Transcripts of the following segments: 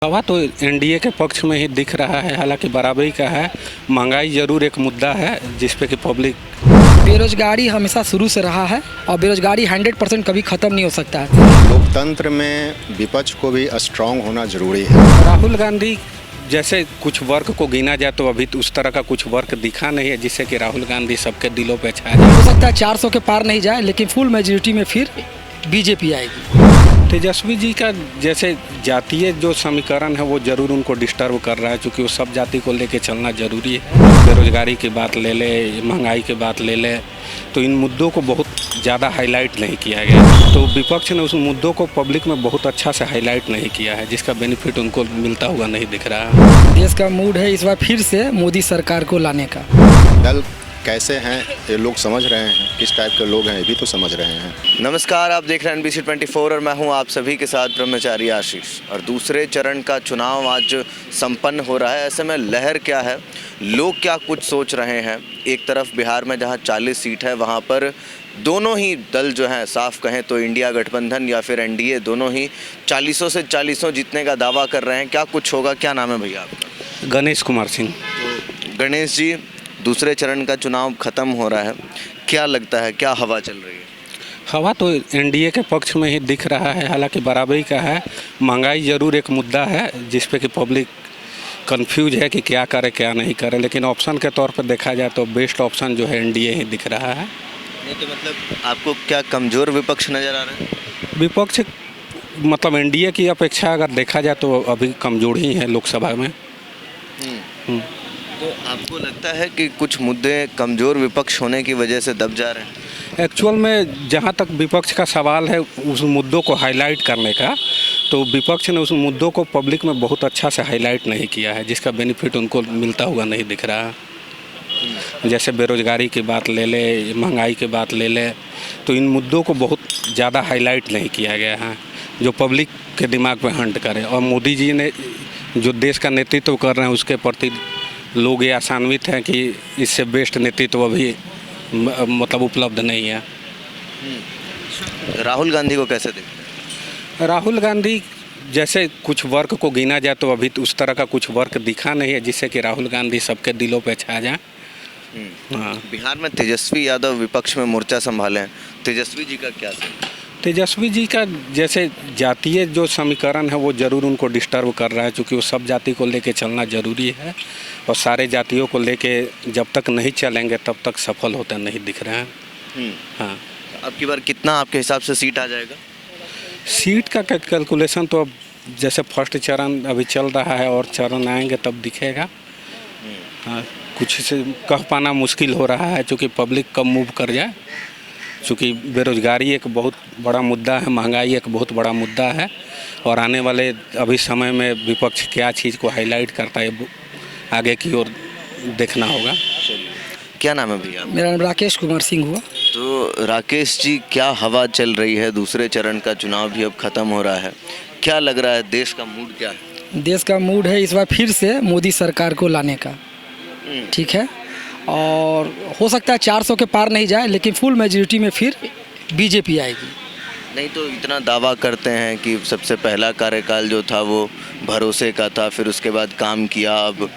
हवा तो एनडीए के पक्ष में ही दिख रहा है, हालांकि बराबरी का है। महंगाई जरूर एक मुद्दा है जिस पे कि पब्लिक बेरोजगारी हमेशा शुरू से रहा है और बेरोजगारी 100% कभी ख़त्म नहीं हो सकता है। लोकतंत्र में विपक्ष को भी स्ट्रांग होना जरूरी है। राहुल गांधी जैसे कुछ वर्ग को गिना जाए तो अभी तो उस तरह का कुछ वर्ग दिखा नहीं है जिससे कि राहुल गांधी सबके दिलों पे छाया जाए। हो सकता है 400 के पार नहीं जाए, लेकिन फुल मेजोरिटी में फिर बीजेपी आएगी। तेजस्वी जी का जैसे जातीय जो समीकरण है वो जरूर उनको डिस्टर्ब कर रहा है, क्योंकि वो सब जाति को लेके चलना जरूरी है। बेरोजगारी की बात ले ले, महंगाई की बात ले ले, तो इन मुद्दों को बहुत ज़्यादा हाईलाइट नहीं किया गया। तो विपक्ष ने उस मुद्दों को पब्लिक में बहुत अच्छा से हाईलाइट नहीं किया है, जिसका बेनिफिट उनको मिलता हुआ नहीं दिख रहा है। देश का मूड है इस बार फिर से मोदी सरकार को लाने का। दल कैसे हैं ये लोग समझ रहे हैं, किस टाइप के लोग हैं ये भी तो समझ रहे हैं। नमस्कार, आप देख रहे हैं NBC 24 और मैं हूं आप सभी के साथ ब्रह्मचारी आशीष। और दूसरे चरण का चुनाव आज संपन्न हो रहा है। ऐसे में लहर क्या है, लोग क्या कुछ सोच रहे हैं। एक तरफ बिहार में जहां 40 सीट है वहां पर दोनों ही दल जो हैं, साफ कहें तो इंडिया गठबंधन या फिर एनडीए, दोनों ही 40 से 40 जीतने का दावा कर रहे हैं। क्या कुछ होगा, क्या नाम है भैया आपका? गणेश कुमार सिंह। तो गणेश जी, दूसरे चरण का चुनाव ख़त्म हो रहा है, क्या लगता है, क्या हवा चल रही है? हवा तो एनडीए के पक्ष में ही दिख रहा है, हालांकि बराबरी का है। महंगाई जरूर एक मुद्दा है जिस पे कि पब्लिक कंफ्यूज है कि क्या करे क्या नहीं करे, लेकिन ऑप्शन के तौर पर देखा जाए तो बेस्ट ऑप्शन जो है एनडीए ही दिख रहा है। नहीं तो मतलब आपको क्या कमज़ोर विपक्ष नज़र आ रहा है? विपक्ष मतलब एनडीए की अपेक्षा अगर देखा जाए तो अभी कमजोर ही है लोकसभा में। तो आपको लगता है कि कुछ मुद्दे कमज़ोर विपक्ष होने की वजह से दब जा रहे हैं? एक्चुअल में जहाँ तक विपक्ष का सवाल है उस मुद्दों को हाईलाइट करने का, तो विपक्ष ने उस मुद्दों को पब्लिक में बहुत अच्छा से हाईलाइट नहीं किया है, जिसका बेनिफिट उनको मिलता हुआ नहीं दिख रहा है। जैसे बेरोजगारी की बात ले ले, महंगाई की बात ले ले, तो इन मुद्दों को बहुत ज़्यादा हाईलाइट नहीं किया गया है जो पब्लिक के दिमाग में हंट करे। और मोदी जी ने जो देश का नेतृत्व कर रहे हैं उसके प्रति लोग ये आशान्वित हैं कि इससे बेस्ट नेतृत्व अभी मतलब उपलब्ध नहीं है। राहुल गांधी को कैसे देखते हैं? राहुल गांधी जैसे कुछ वर्ग को गिना जाए तो अभी तो उस तरह का कुछ वर्ग दिखा नहीं है जिससे कि राहुल गांधी सबके दिलों पे छा जाए। हाँ, बिहार में तेजस्वी यादव विपक्ष में मोर्चा संभाले हैं, तेजस्वी जी का क्या है? तेजस्वी जी का जैसे जातीय जो समीकरण है वो ज़रूर उनको डिस्टर्ब कर रहा है, क्योंकि वो सब जाति को लेके चलना ज़रूरी है और सारे जातियों को लेके जब तक नहीं चलेंगे तब तक सफल होते नहीं दिख रहे हैं। हाँ, अब की बार कितना आपके हिसाब से सीट आ जाएगा? सीट का कैलकुलेशन तो अब जैसे फर्स्ट चरण अभी चल रहा है और चरण आएंगे तब दिखेगा। हाँ, कुछ से कह पाना मुश्किल हो रहा है क्योंकि पब्लिक कब मूव कर जाए, चूँकि बेरोजगारी एक बहुत बड़ा मुद्दा है, महंगाई एक बहुत बड़ा मुद्दा है और आने वाले अभी समय में विपक्ष क्या चीज़ को हाईलाइट करता है आगे की ओर देखना होगा। क्या नाम है भैया? मेरा नाम राकेश कुमार सिंह हुआ। तो राकेश जी, क्या हवा चल रही है? दूसरे चरण का चुनाव भी अब ख़त्म हो रहा है, क्या लग रहा है, देश का मूड क्या है? देश का मूड है इस बार फिर से मोदी सरकार को लाने का। ठीक है, और हो सकता है 400 के पार नहीं जाए, लेकिन फुल मेजोरिटी में फिर बीजेपी आएगी। नहीं तो इतना दावा करते हैं कि सबसे पहला कार्यकाल जो था वो भरोसे का था, फिर उसके बाद काम किया, अब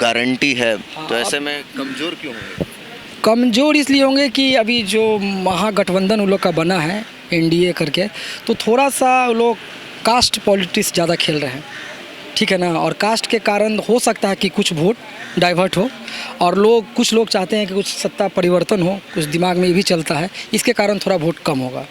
गारंटी है, तो ऐसे में कमज़ोर क्यों होंगे? कमज़ोर इसलिए होंगे कि अभी जो महागठबंधन उन लोग का बना है एनडीए करके, तो थोड़ा सा लोग कास्ट पॉलिटिक्स ज़्यादा खेल रहे हैं। ठीक है ना, और कास्ट के कारण हो सकता है कि कुछ वोट डाइवर्ट हो और कुछ लोग चाहते हैं कि कुछ सत्ता परिवर्तन हो, कुछ दिमाग में ये भी चलता है, इसके कारण थोड़ा वोट कम होगा।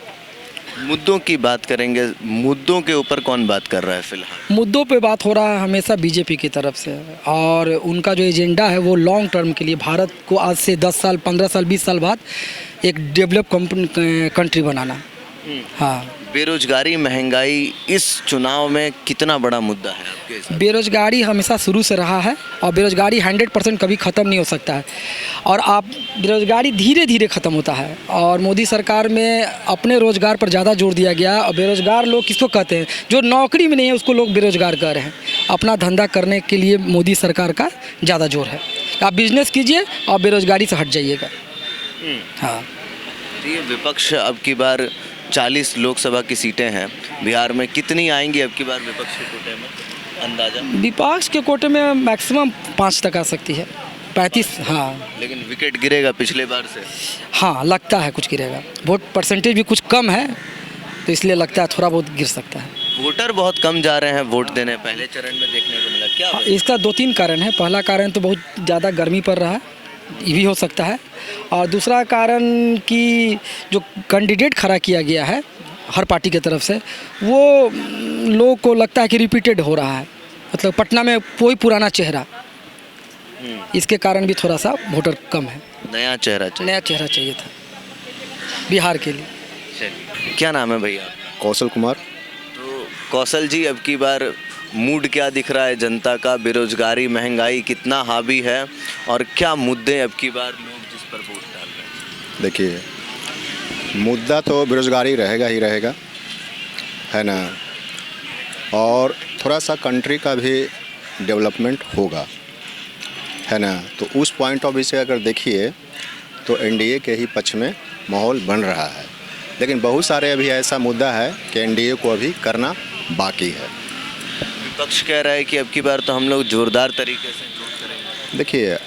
मुद्दों की बात करेंगे, मुद्दों के ऊपर कौन बात कर रहा है फिलहाल? मुद्दों पे बात हो रहा है हमेशा बीजेपी की तरफ से, और उनका जो एजेंडा है वो लॉन्ग टर्म के लिए भारत को आज से 10 साल 15 साल 20 साल बाद एक डेवलप कंट्री बनाना। हाँ, बेरोजगारी, महंगाई इस चुनाव में कितना बड़ा मुद्दा है आपके हिसाब से? बेरोजगारी हमेशा शुरू से रहा है और बेरोजगारी 100% कभी ख़त्म नहीं हो सकता है, और आप बेरोजगारी धीरे धीरे ख़त्म होता है। और मोदी सरकार में अपने रोज़गार पर ज़्यादा जोर दिया गया। और बेरोजगार लोग किसको कहते हैं? जो नौकरी में नहीं है उसको लोग बेरोजगार कह रहे हैं। अपना धंधा करने के लिए मोदी सरकार का ज़्यादा जोर है। आप बिजनेस कीजिए और बेरोजगारी से हट जाइएगा। हाँ, ये विपक्ष अब की बार 40 लोकसभा की सीटें हैं बिहार में, कितनी आएंगी अब की बार विपक्ष के कोटे में? अंदाजा? विपक्ष के कोटे में मैक्सिमम 5 तक आ सकती है, 35। हाँ लेकिन विकेट गिरेगा पिछले बार से। हाँ, लगता है कुछ गिरेगा। वोट परसेंटेज भी कुछ कम है, तो इसलिए लगता है थोड़ा बहुत गिर सकता है। वोटर बहुत कम जा रहे हैं वोट देने, पहले चरण में देखने को मिला। क्या वजह? इसका 2-3 कारण है। पहला कारण तो बहुत ज़्यादा गर्मी पड़ रहा है, ये भी हो सकता है। और दूसरा कारण कि जो कैंडिडेट खड़ा किया गया है हर पार्टी की तरफ से, वो लोगों को लगता है कि रिपीटेड हो रहा है। मतलब पटना में कोई पुराना चेहरा, इसके कारण भी थोड़ा सा वोटर कम है। नया चेहरा चाहिए। नया चेहरा चाहिए था बिहार के लिए। चलिए, क्या नाम है भैया? कौशल कुमार। तो कौशल जी, अब की बार मूड क्या दिख रहा है जनता का? बेरोजगारी, महंगाई कितना हावी है और क्या मुद्दे अब की बार लोग जिस पर वोट डाल रहे हैं? देखिए, मुद्दा तो बेरोजगारी रहेगा ही रहेगा, है ना। और थोड़ा सा कंट्री का भी डेवलपमेंट होगा, है ना। तो उस पॉइंट ऑफ व्यू से अगर देखिए तो एनडीए के ही पक्ष में माहौल बन रहा है। लेकिन बहुत सारे अभी ऐसा मुद्दा है कि एनडीए को अभी करना बाकी है। विपक्ष कह रहा है कि अब की बार तो हम लोग जोरदार तरीके से वोट करेंगे। देखिए,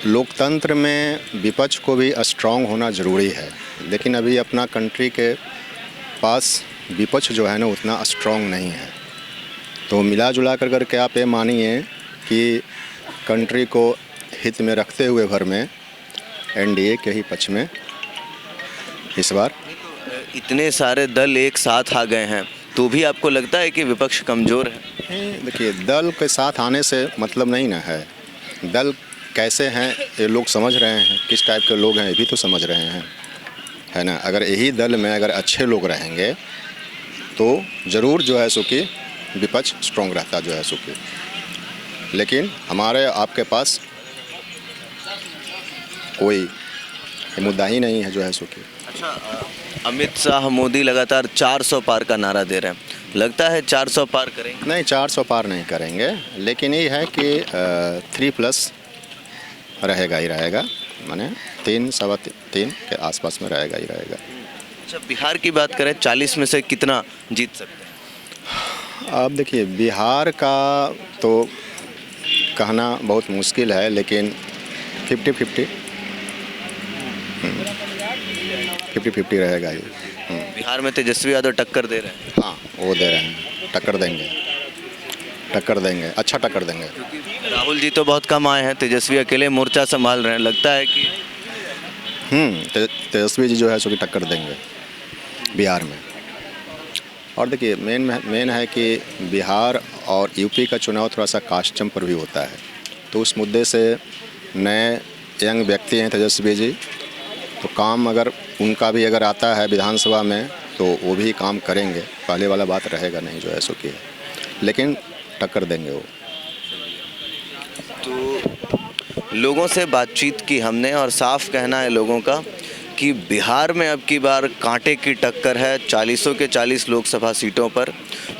लोकतंत्र में विपक्ष को भी स्ट्रांग होना ज़रूरी है, लेकिन अभी अपना कंट्री के पास विपक्ष जो है ना उतना स्ट्रांग नहीं है। तो मिला जुला कर करके आप ये मानिए कि कंट्री को हित में रखते हुए भर में एनडीए के ही पक्ष में इस बार। इतने सारे दल एक साथ आ गए हैं तो भी आपको लगता है कि विपक्ष कमज़ोर है? देखिए, दल के साथ आने से मतलब नहीं ना है। दल कैसे हैं ये लोग समझ रहे हैं, किस टाइप के लोग हैं ये भी तो समझ रहे हैं, है ना। अगर यही दल में अगर अच्छे लोग रहेंगे तो ज़रूर जो है सो कि विपक्ष स्ट्रॉन्ग रहता जो है सो कि। लेकिन हमारे आपके पास कोई मुद्दा ही नहीं है जो है सो कि। अच्छा, अमित शाह, मोदी लगातार 400 पार का नारा दे रहे हैं, लगता है 400 पार करेंगे? नहीं, 400 पार नहीं करेंगे, लेकिन ये है कि 3+ रहेगा ही रहेगा, माने 3, 3.25 के आसपास में रहेगा ही रहेगा। अच्छा, बिहार की बात करें, 40 में से कितना जीत सकते हैं? अब देखिए, बिहार का तो कहना बहुत मुश्किल है, लेकिन 50-50 रहेगा ये। बिहार में तेजस्वी यादव टक्कर दे रहे हैं। हाँ, वो दे रहे हैं, टक्कर देंगे, अच्छा टक्कर देंगे। राहुल जी तो बहुत कम आए हैं, तेजस्वी अकेले मोर्चा संभाल रहे हैं, लगता है कि तेजस्वी जी जो है सो कि टक्कर देंगे बिहार में। और देखिए, मेन है कि बिहार और यूपी का चुनाव थोड़ा सा कास्टम पर भी होता है, तो उस मुद्दे से नए यंग व्यक्ति हैं तेजस्वी जी, तो काम अगर उनका भी अगर आता है विधानसभा में तो वो भी काम करेंगे, पहले वाला बात रहेगा नहीं जो है सो कि, लेकिन टक्कर देंगे वो। तो लोगों से बातचीत की हमने और साफ कहना है लोगों का कि बिहार में अब की बार कांटे की टक्कर है 40 के 40 लोकसभा सीटों पर।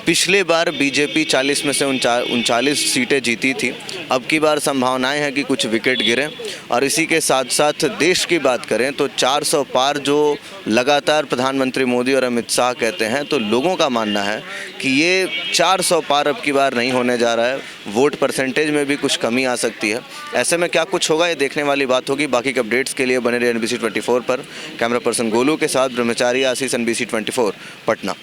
पिछले बार बीजेपी 40 में से 39 सीटें जीती थी, अब की बार संभावनाएं हैं कि कुछ विकेट गिरें। और इसी के साथ साथ देश की बात करें तो 400 पार जो लगातार प्रधानमंत्री मोदी और अमित शाह कहते हैं, तो लोगों का मानना है कि ये 400 पार अब की बार नहीं होने जा रहा है, वोट परसेंटेज में भी कुछ कमी आ सकती है। ऐसे में क्या कुछ होगा ये देखने वाली बात होगी। बाकी के अपडेट्स के लिए बने रहे NBC 24 पर। कैमरा पर्सन गोलू के साथ ब्रह्मचारी आशीष, NBC 24 पटना।